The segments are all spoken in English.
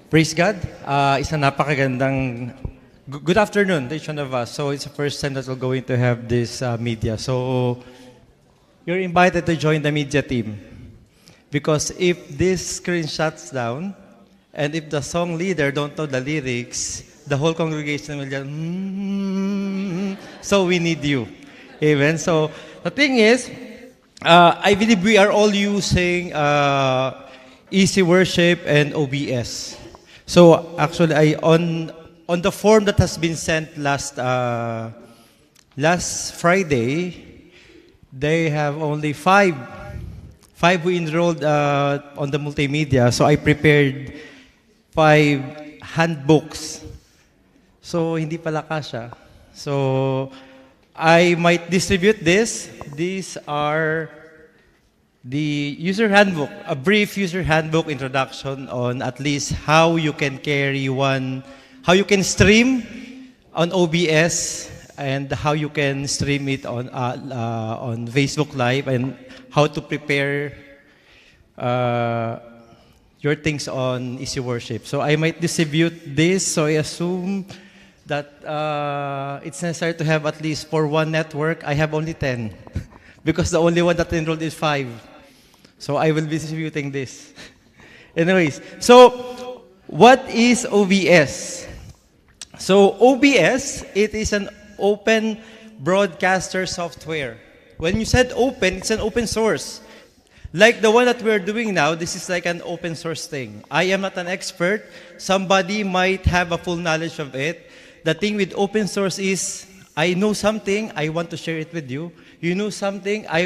Praise God. Isang napakagandang good afternoon to each one of us. So it's the first time that we're going to have this media. So you're invited to join the media team. Because if this screen shuts down, and if the song leader don't know the lyrics, the whole congregation will just, so we need you. Amen. So the thing is, I believe we are all using Easy Worship and OBS. So actually, on the form that has been sent last Friday, they have only five who enrolled on the multimedia. So I prepared 5 handbooks. So hindi pala kasha. So I might distribute this. These are the user handbook, a brief user handbook introduction on at least how you can how you can stream on OBS and how you can stream it on Facebook Live and how to prepare your things on Easy Worship. So I might distribute this, so I assume that it's necessary to have at least for one network. I have only 10 because the only one that enrolled is 5. So I will be distributing this. Anyways, so what is OBS? So OBS, it is an open broadcaster software. When you said open, it's an open source. Like the one that we're doing now, this is like an open source thing. I am not an expert. Somebody might have a full knowledge of it. The thing with open source is, I know something, I want to share it with you. You know something, I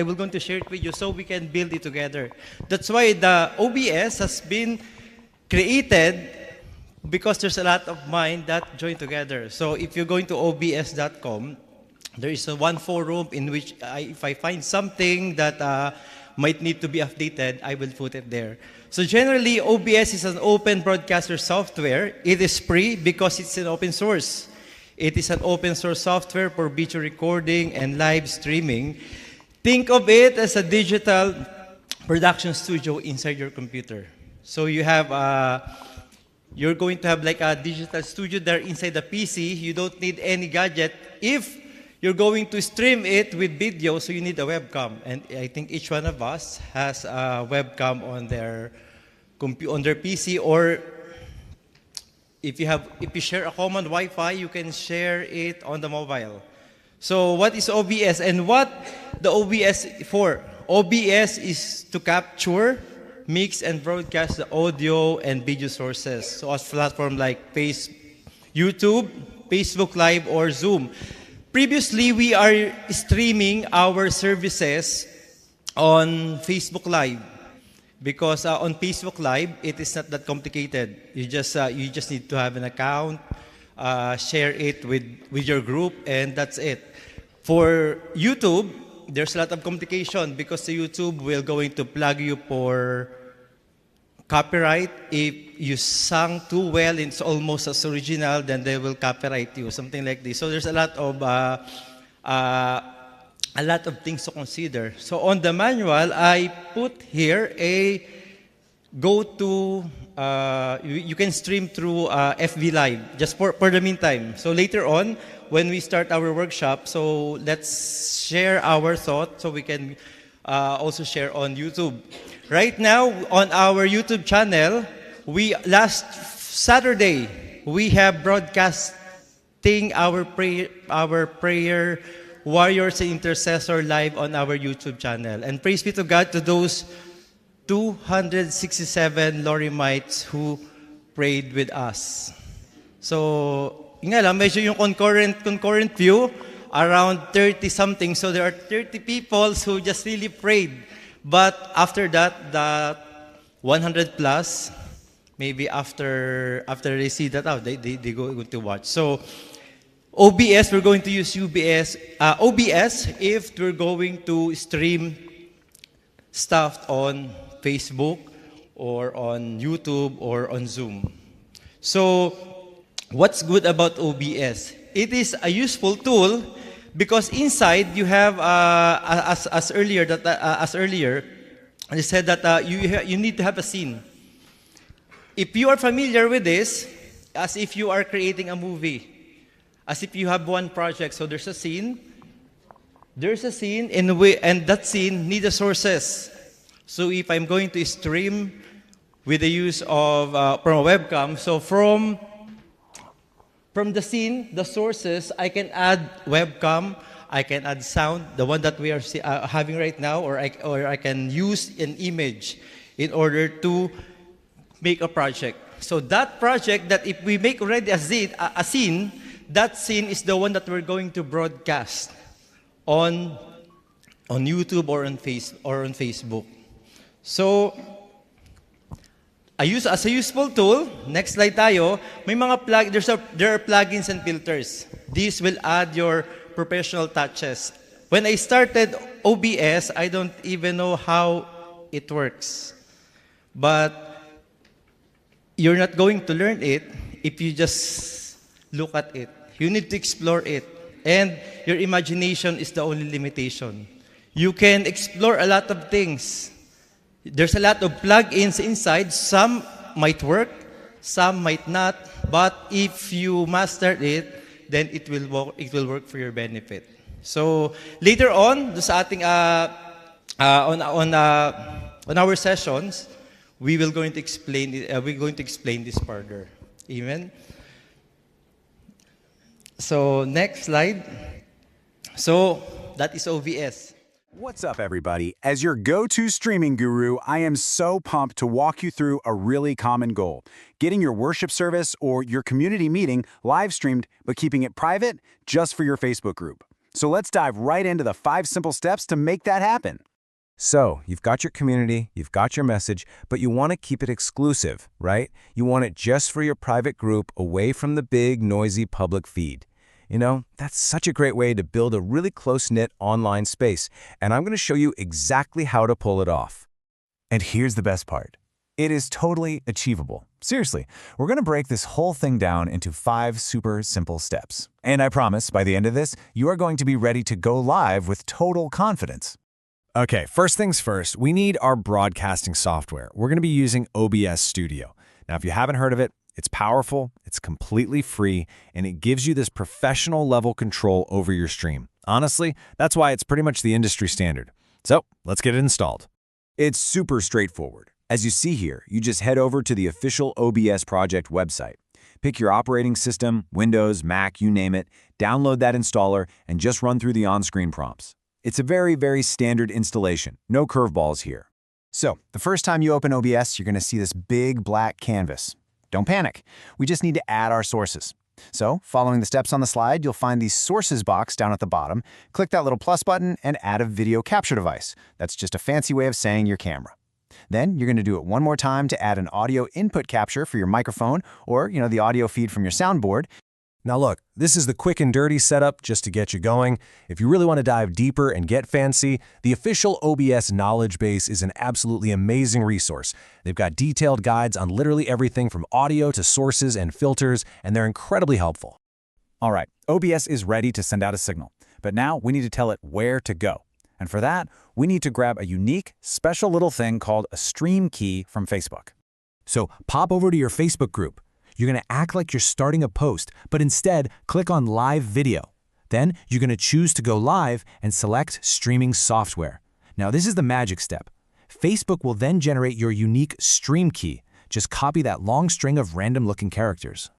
will going to share it with you so we can build it together. That's why the OBS has been created because there's a lot of mind that join together. So if you're going to obs.com, there is one forum in which if I find something that might need to be updated, I will put it there. So generally, OBS is an open broadcaster software. It is free because it's an open source. It is an open source software for video recording and live streaming. Think of it as a digital production studio inside your computer. So you have, you're going to have like a digital studio there inside the PC. You don't need any gadget. If you're going to stream it with video, so you need a webcam. And I think each one of us has a webcam on their PC, or if you share a common Wi-Fi, you can share it on the mobile. So what is OBS and what the OBS for? OBS is to capture, mix, and broadcast the audio and video sources. So as platform like YouTube, Facebook Live, or Zoom. Previously, we are streaming our services on Facebook Live. Because on Facebook Live, it is not that complicated. You just need to have an account, share it with your group, and that's it. For YouTube, there's a lot of complication because the YouTube will going to plug you for copyright. If you sang too well, it's almost as original, then they will copyright you, something like this. So there's a lot of things to consider. So on the manual, I put here a go-to, you can stream through FB Live, just for the meantime. So later on, when we start our workshop, so let's share our thoughts so we can also share on YouTube. Right now, on our YouTube channel, last Saturday, we have broadcasting our prayer Warriors and Intercessor live on our YouTube channel. And praise be to God to those 267 Lorimites who prayed with us. So, nga lang, medyo yung concurrent view, around 30-something. So there are 30 people who just really prayed. But after that, the 100 plus, maybe after they see that out, they go to watch. So, OBS, we're going to use OBS if we're going to stream stuff on Facebook or on YouTube or on Zoom. So, what's good about OBS? It is a useful tool because inside you have, as earlier, I said that you need to have a scene. If you are familiar with this, as if you are creating a movie, as if you have one project, so there's a scene, and that scene needs the sources. So if I'm going to stream with the use of from a webcam, so from the scene, the sources, I can add webcam, I can add sound, the one that we are having right now, or I can use an image in order to make a project. So that project, that if we make already a scene, that scene is the one that we're going to broadcast on YouTube or on Facebook. So as a useful tool, next slide tayo, may mga there are plugins and filters. These will add your professional touches. When I started OBS, I don't even know how it works. But you're not going to learn it if you just look at it. You need to explore it. And your imagination is the only limitation. You can explore a lot of things. There's a lot of plugins inside. Some might work, some might not. But if you master it, then it will work for your benefit. So later on, sa ating on our sessions, we're going to explain this further. Amen. So next slide. So that is OBS. What's up, everybody? As your go-to streaming guru, I am so pumped to walk you through a really common goal: getting your worship service or your community meeting live streamed, but keeping it private just for your Facebook group. So let's dive right into the 5 simple steps to make that happen. So, you've got your community, you've got your message, but you want to keep it exclusive, right? You want it just for your private group, away from the big, noisy public feed. You know, that's such a great way to build a really close-knit online space, and I'm going to show you exactly how to pull it off. And here's the best part. It is totally achievable. Seriously, we're going to break this whole thing down into 5 super simple steps. And I promise, by the end of this, you are going to be ready to go live with total confidence. Okay, first things first, we need our broadcasting software. We're going to be using OBS Studio. Now, if you haven't heard of it, it's powerful, it's completely free, and it gives you this professional level control over your stream. Honestly, that's why it's pretty much the industry standard. So, let's get it installed. It's super straightforward. As you see here, you just head over to the official OBS project website. Pick your operating system, Windows, Mac, you name it, download that installer, and just run through the on-screen prompts. It's a very, very standard installation. No curveballs here. So, the first time you open OBS, you're going to see this big black canvas. Don't panic. We just need to add our sources. So, following the steps on the slide, you'll find the Sources box down at the bottom. Click that little plus button and add a video capture device. That's just a fancy way of saying your camera. Then, you're going to do it one more time to add an audio input capture for your microphone or, the audio feed from your soundboard. Now look, this is the quick and dirty setup just to get you going. If you really want to dive deeper and get fancy, the official OBS knowledge base is an absolutely amazing resource. They've got detailed guides on literally everything from audio to sources and filters, and they're incredibly helpful. All right, OBS is ready to send out a signal, but now we need to tell it where to go. And for that, we need to grab a unique, special little thing called a stream key from Facebook. So pop over to your Facebook group. You're going to act like you're starting a post, but instead click on Live Video. Then you're going to choose to go live and select Streaming Software. Now this is the magic step. Facebook will then generate your unique stream key. Just copy that long string of random-looking characters.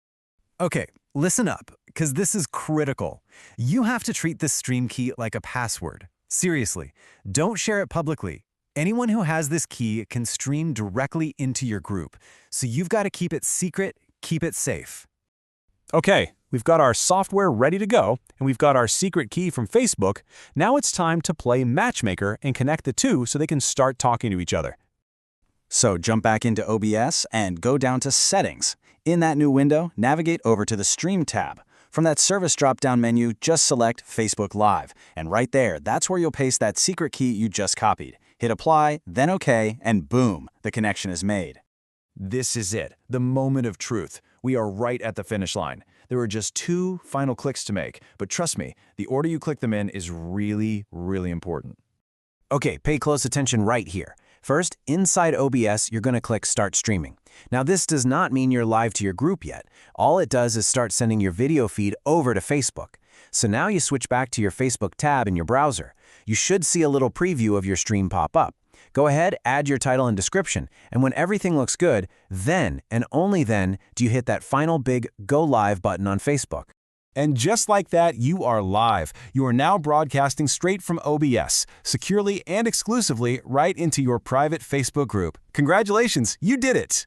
Okay, listen up, because this is critical. You have to treat this stream key like a password. Seriously, don't share it publicly. Anyone who has this key can stream directly into your group, so you've got to keep it secret. Keep it safe. Okay, we've got our software ready to go, and we've got our secret key from Facebook. Now it's time to play Matchmaker and connect the two so they can start talking to each other. So jump back into OBS and go down to Settings. In that new window, navigate over to the Stream tab. From that service drop-down menu, just select Facebook Live. And right there, that's where you'll paste that secret key you just copied. Hit Apply, then OK, and boom, the connection is made. This is it, the moment of truth. We are right at the finish line. There are just 2 final clicks to make, but trust me, the order you click them in is really, really important. Okay, pay close attention right here. First, inside OBS, you're going to click Start Streaming. Now, this does not mean you're live to your group yet. All it does is start sending your video feed over to Facebook. So now you switch back to your Facebook tab in your browser. You should see a little preview of your stream pop up. Go ahead, add your title and description, and when everything looks good, then, and only then, do you hit that final big Go Live button on Facebook. And just like that, you are live. You are now broadcasting straight from OBS, securely and exclusively right into your private Facebook group. Congratulations, you did it!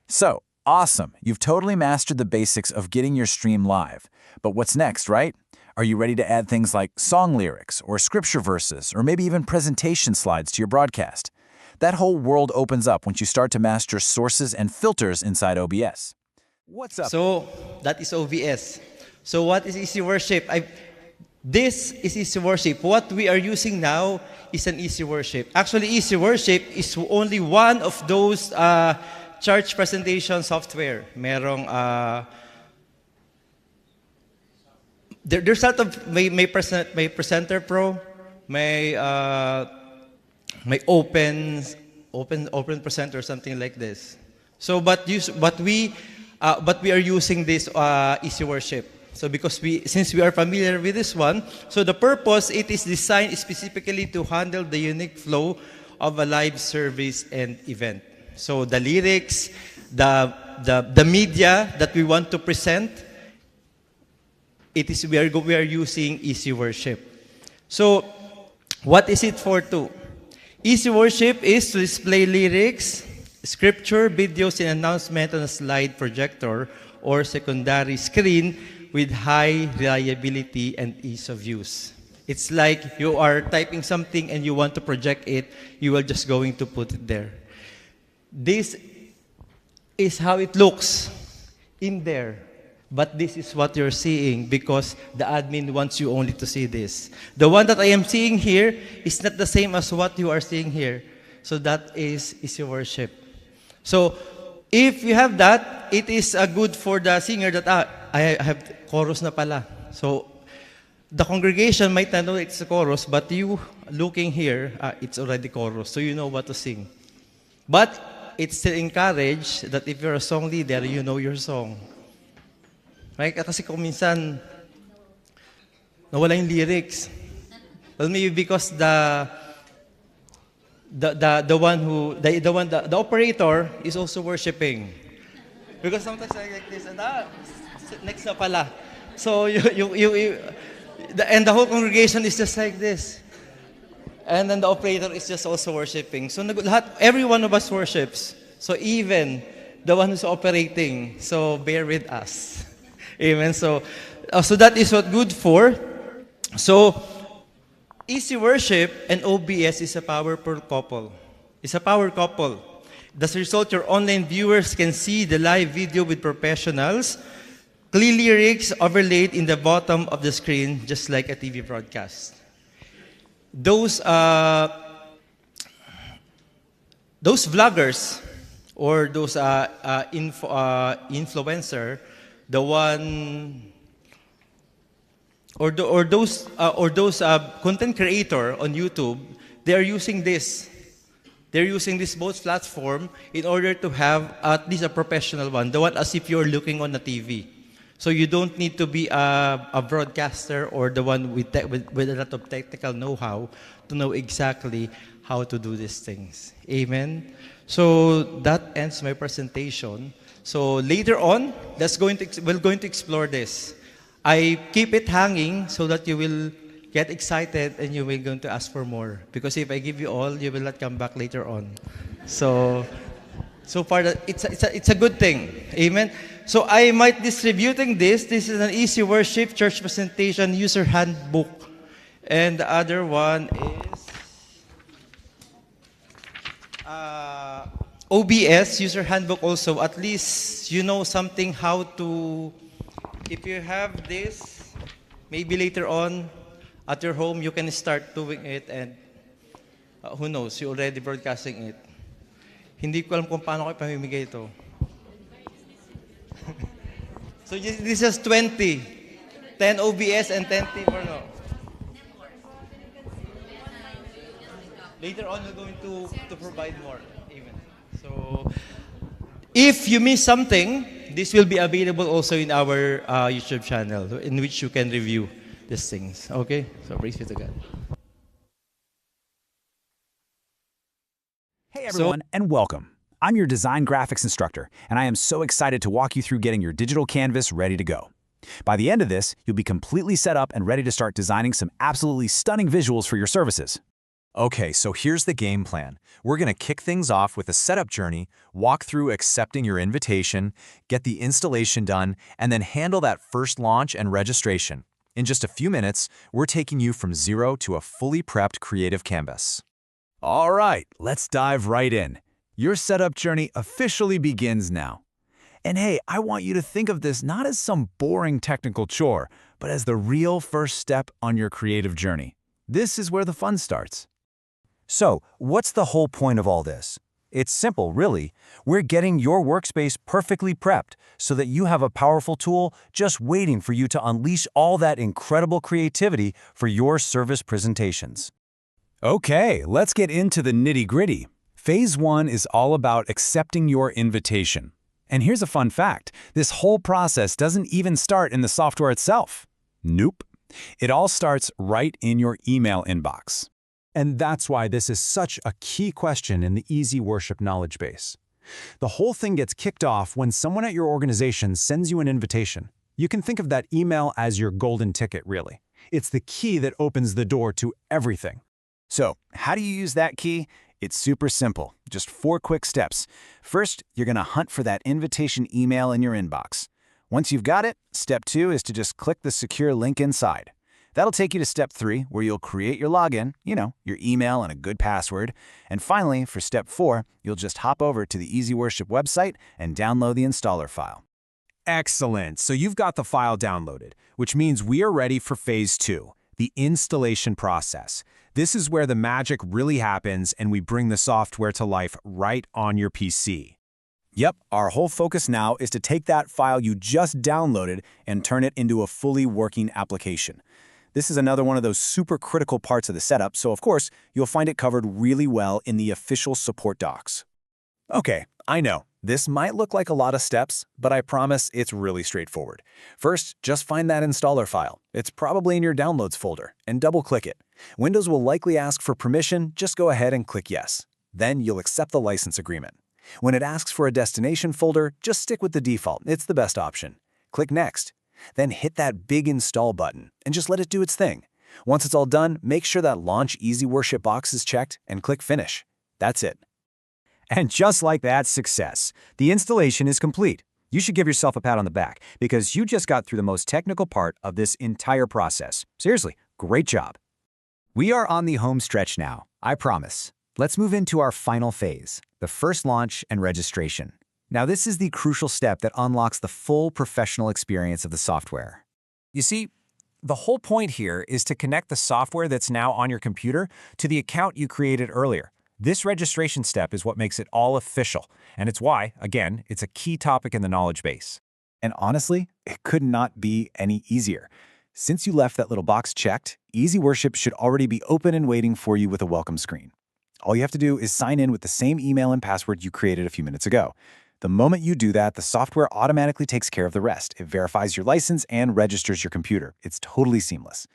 So, awesome. You've totally mastered the basics of getting your stream live. But what's next, right? Are you ready to add things like song lyrics or scripture verses or maybe even presentation slides to your broadcast? That whole world opens up once you start to master sources and filters inside OBS. What's up? So that is OBS. So what is Easy Worship? This is Easy Worship. What we are using now is an Easy Worship. Actually, Easy Worship is only one of those church presentation software. Merong there's a lot of may Presenter Pro, may Open Presenter, something like this. So, but we are using this Easy Worship. So since we are familiar with this one, so the purpose, it is designed specifically to handle the unique flow of a live service and event. So the lyrics, the media that we want to present, we are using Easy Worship. So what is it for too? Easy Worship is to display lyrics, scripture, videos, and announcement on a slide projector or secondary screen with high reliability and ease of use. It's like you are typing something and you want to project it, you are just going to put it there. This is how it looks in there. But this is what you're seeing because the admin wants you only to see this. The one that I am seeing here is not the same as what you are seeing here. So that is Easy Worship. So if you have that, it is good for the singer that I have chorus na pala. So the congregation might not know it's a chorus, but you looking here, it's already chorus. So you know what to sing. But it's still encouraged that if you're a song leader, you know your song. Right? Kasi kung minsan, nawala yung lyrics. Well, maybe because the operator is also worshiping. Because sometimes like this, and next na pala. So, and the whole congregation is just like this. And then the operator is just also worshiping. So, every one of us worships. So, even the one who's operating. So, bear with us. Amen. So that is what good for. So, Easy Worship and OBS is a powerful couple. It's a power couple. As a result, your online viewers can see the live video with professionals, clear lyrics overlaid in the bottom of the screen, just like a TV broadcast. Those vloggers or those influencer, the one or those content creator on YouTube, they are using this. They're using this both platform in order to have at least a professional one, the one as if you're looking on a TV. So you don't need to be a broadcaster or the one with a lot of technical know-how to know exactly how to do these things. Amen. So that ends my presentation. So later on, we're going to explore this. I keep it hanging so that you will get excited and you will going to ask for more. Because if I give you all, you will not come back later on. So far, it's a good thing. Amen. So I might distributing this. This is an Easy Worship Church Presentation User Handbook. And the other one is OBS User Handbook also. At least you know something how to, if you have this, maybe later on at your home you can start doing it and who knows, you're already broadcasting it. Hindi ko alam kung paano ko ipamimigay ito. So this is 20. 10 OBS and 10 for no. Later on, we're going to provide more even. So if you miss something, this will be available also in our YouTube channel in which you can review these things. Okay? So praise be to God. Hey everyone, and welcome. I'm your design graphics instructor, and I am so excited to walk you through getting your digital canvas ready to go. By the end of this, you'll be completely set up and ready to start designing some absolutely stunning visuals for your services. Okay, so here's the game plan. We're going to kick things off with a setup journey, walk through accepting your invitation, get the installation done, and then handle that first launch and registration. In just a few minutes, we're taking you from zero to a fully prepped creative canvas. All right, let's dive right in. Your setup journey officially begins now. And hey, I want you to think of this not as some boring technical chore, but as the real first step on your creative journey. This is where the fun starts. So, what's the whole point of all this? It's simple, really. We're getting your workspace perfectly prepped so that you have a powerful tool just waiting for you to unleash all that incredible creativity for your service presentations. Okay, let's get into the nitty-gritty. Phase 1 is all about accepting your invitation. And here's a fun fact. This whole process doesn't even start in the software itself. Nope. It all starts right in your email inbox. And that's why this is such a key question in the Easy Worship knowledge base. The whole thing gets kicked off when someone at your organization sends you an invitation. You can think of that email as your golden ticket, really. It's the key that opens the door to everything. So, how do you use that key? It's super simple, just 4 quick steps. First, you're going to hunt for that invitation email in your inbox. Once you've got it, step 2 is to just click the secure link inside. That'll take you to step 3, where you'll create your login, your email and a good password. And finally, for step 4, you'll just hop over to the Easy Worship website and download the installer file. Excellent. So you've got the file downloaded, which means we are ready for phase 2, the installation process. This is where the magic really happens and we bring the software to life right on your PC. Yep, our whole focus now is to take that file you just downloaded and turn it into a fully working application. This is another one of those super critical parts of the setup, so of course, you'll find it covered really well in the official support docs. Okay, I know, this might look like a lot of steps, but I promise it's really straightforward. First, just find that installer file. It's probably in your Downloads folder, and double-click it. Windows will likely ask for permission, just go ahead and click Yes. Then you'll accept the license agreement. When it asks for a destination folder, just stick with the default. It's the best option. Click Next. Then hit that big Install button and just let it do its thing. Once it's all done, make sure that Launch Easy Worship box is checked and click Finish. That's it. And just like that, success. The installation is complete. You should give yourself a pat on the back because you just got through the most technical part of this entire process. Seriously, great job. We are on the home stretch now, I promise. Let's move into our final phase, the first launch and registration. Now, this is the crucial step that unlocks the full professional experience of the software. You see, the whole point here is to connect the software that's now on your computer to the account you created earlier. This registration step is what makes it all official, and it's why, again, it's a key topic in the knowledge base. And honestly, it could not be any easier. Since you left that little box checked, Easy Worship should already be open and waiting for you with a welcome screen. All you have to do is sign in with the same email and password you created a few minutes ago. The moment you do that, the software automatically takes care of the rest. It verifies your license and registers your computer. It's totally seamless.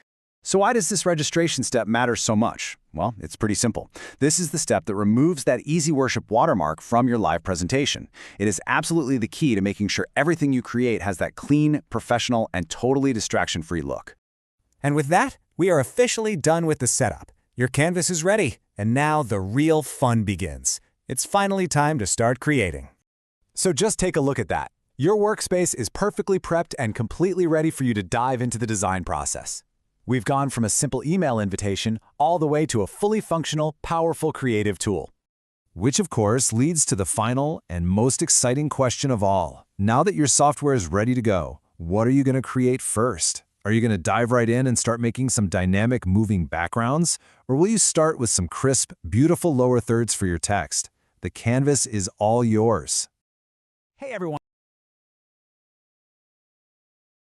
So why does this registration step matter so much? Well, it's pretty simple. This is the step that removes that Easy Worship watermark from your live presentation. It is absolutely the key to making sure everything you create has that clean, professional, and totally distraction-free look. And with that, we are officially done with the setup. Your canvas is ready, and now the real fun begins. It's finally time to start creating. So just take a look at that. Your workspace is perfectly prepped and completely ready for you to dive into the design process. We've gone from a simple email invitation all the way to a fully functional, powerful creative tool. Which, of course, leads to the final and most exciting question of all. Now that your software is ready to go, what are you going to create first? Are you going to dive right in and start making some dynamic moving backgrounds? Or will you start with some crisp, beautiful lower thirds for your text? The canvas is all yours. Hey everyone.